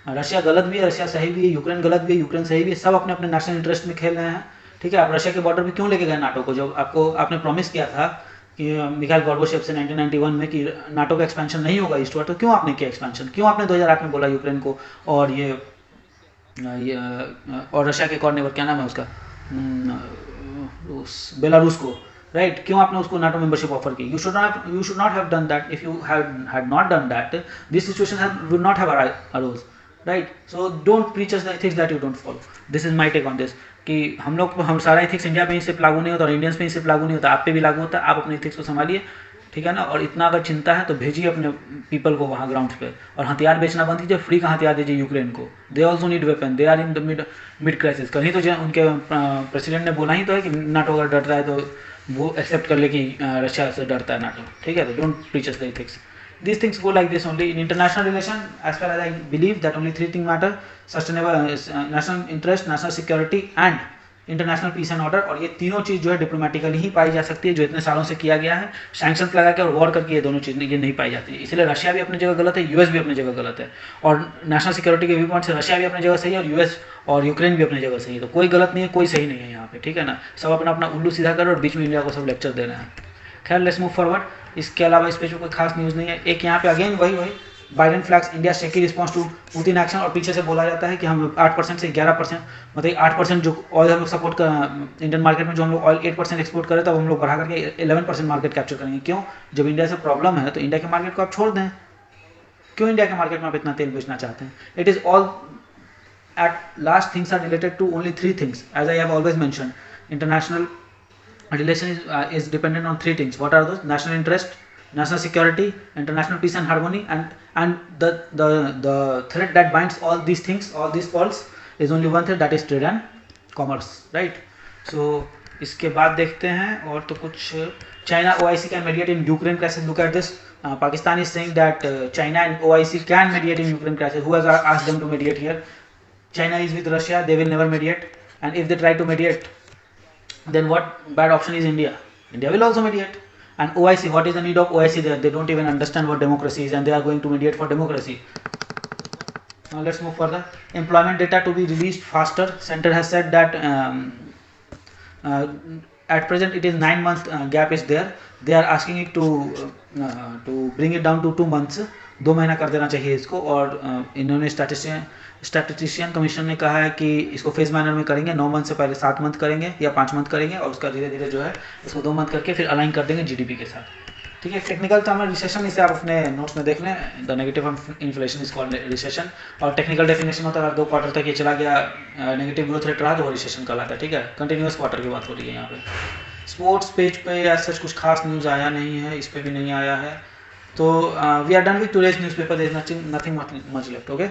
S1: Russia गलत भी है, रशिया सही भी है, यूक्रेन गलत भी है, यूक्रेन सही भी है, सब अपने अपने नेशनल इंटरेस्ट में खेल रहे हैं, ठीक है। आप रशिया के बॉर्डर पे क्यों लेके गए नाटो को, जब आपने प्रॉमिस किया था कि मिखाइल गोर्बाचेव से 1991 में कि नाटो का एक्सपेंशन नहीं होगा ईस्टवर्ड, तो क्यों आपने किया एक्सपेंशन? क्यों आपने 2008 में बोला यूक्रेन को और ये और रशिया के एक और नेबर, क्या नाम है उसका, बेलारूस को, राइट? क्यों आपने उसको नाटो मेंबरशिप ऑफर की? You should not have done that. If you had not done that, this situation would not have arose, right? So don't preach us the ethics that you don't follow. This is my take on this, कि हम सारा ethics India में ही सिर्फ लागू नहीं होता और Indians में ही सिर्फ लागू नहीं होता, आप पे भी लागू होता है। आप अपने एथिक्स को संभालिए, ठीक है ना, और इतना अगर चिंता है तो भेजिए अपने पीपल को वहाँ ग्राउंड पे, और हथियार बेचना बंद कीजिए, फ्री का हथियार दीजिए यूक्रेन को। They also need weapon, they are in the mid crisis. कल ही तो उनके प्रेसिडेंट ने बोला ही तो है कि नाटो अगर डर रहा है तो वो एक्सेप्ट कर ले कि रशिया से डरता है नाटो, ठीक है। तो don't preach us the ethics. These things go like this only in international relation. As far as I believe that only three things matter: sustainable national interest, national security and international peace and order. और ये तीनों चीज़ जो है diplomatically ही पाई जा सकती है, जो इतने सालों से किया गया है, सैंक्शंस लगा के और वॉर करके ये दोनों चीज़ें ये नहीं पाई जाती है। इसलिए रशिया भी अपनी जगह गलत है, यूएस भी अपनी जगह गलत है, और नेशनल सिक्योरिटी के व्यू पॉइंट से रशिया भी अपनी जगह सही है और यूएस और यूक्रेन भी अपनी जगह सही है। तो कोई गलत नहीं है, कोई सही नहीं है यहाँ पे, ठीक है ना। सब अपना अपना उल्लू सीधा करो और बीच में इंडिया को सब लेक्चर दे रहे हैं। खैर, लेट्स मूव फॉरवर्ड। इसके अलावा इस पे जो कोई खास न्यूज़ नहीं है। एक यहाँ पे अगेन वही Biden flags India shaky response to Putin action, और पीछे से बोला जाता है कि हम 8% से 11%, मतलब 8% जो ऑयल हम लोग सपोर्ट कर इंडियन मार्केट में, जो हम लोग ऑयल 8% एक्सपोर्ट करें, तब हम लोग बढ़ा करके 11% मार्केट कैप्चर करेंगे। क्यों? जब इंडिया से प्रॉब्लम है तो इंडिया के मार्केट को आप छोड़ दें। क्यों इंडिया के मार्केट में आप इतना तेल बेचना चाहते हैं? It is all at last things are related to only 3 things, as I have always mention. International relation is dependent on 3 things. What are those? National interest, national security, international peace and harmony, and the thread that binds all these things, all these faults, is only one thread, that is trade and commerce, right? So इसके बाद देखते हैं और तो कुछ। China OIC can mediate in Ukraine crisis. Look at this. Pakistan is saying that China and OIC can mediate in Ukraine crisis. Who has asked them to mediate here? China is with Russia. They will never mediate. And if they try to mediate, then what bad option is India? India will also mediate. And OIC, what is the need of OIC there? They don't even understand what democracy is and they are going to mediate for democracy. Now let's move further. Employment data to be released faster. Center has said that at present it is 9 months gap is there. They are asking it to bring it down to 2 months. 2 महीना कर देना चाहिए इसको। और इन्होंने statistician commission ने कहा है कि इसको फेज मैनर में करेंगे। 9 मंथ से पहले 7 मंथ करेंगे या 5 मंथ करेंगे, और उसका धीरे धीरे जो है इसको 2 मंथ करके फिर अलाइन कर देंगे जीडीपी के साथ, ठीक है। टेक्निकल टर्म में रिसेशन, इसे आप अपने नोट्स में देख लें। The negative inflation is called recession, और टेक्निकल डेफिनेशन होता है 2 क्वार्टर तक ये चला गया, नेगेटिव ग्रोथ रेट रहा तो वो रिसेशन कहलाता है, ठीक है। कंटिन्यूस क्वार्टर की बात हो रही है यहाँ पे। स्पोर्ट्स पेज पे या सच कुछ खास न्यूज़ आया नहीं है, इस पर भी नहीं आया है। तो we are done with today's newspaper, there is nothing much left, okay.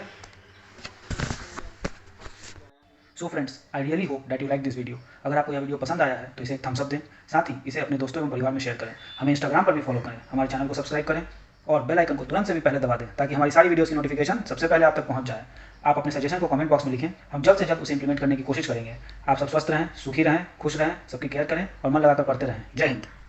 S1: So friends, I really hope that you like this video. अगर आपको यह वीडियो पसंद आया है तो इसे एक थम्स अप दें, साथ ही इसे अपने दोस्तों एवं परिवार में शेयर करें। हमें इंस्टाग्राम पर भी फॉलो करें, हमारे चैनल को सब्सक्राइब करें और बेल आइकन को तुरंत से भी पहले दबा दें, ताकि हमारी सारी वीडियोस की नोटिफिकेशन सबसे पहले आप तक पहुंच जाए। आप अपने सजेशन को कमेंट बॉक्स में लिखें, हम जल्द से जल्द उसे इंप्लीमेंट करने की कोशिश करेंगे। आप सब स्वस्थ रहें, सुखी रहें, खुश रहें, सबकी केयर करें और मन लगाकर पढ़ते रहें। जय हिंद।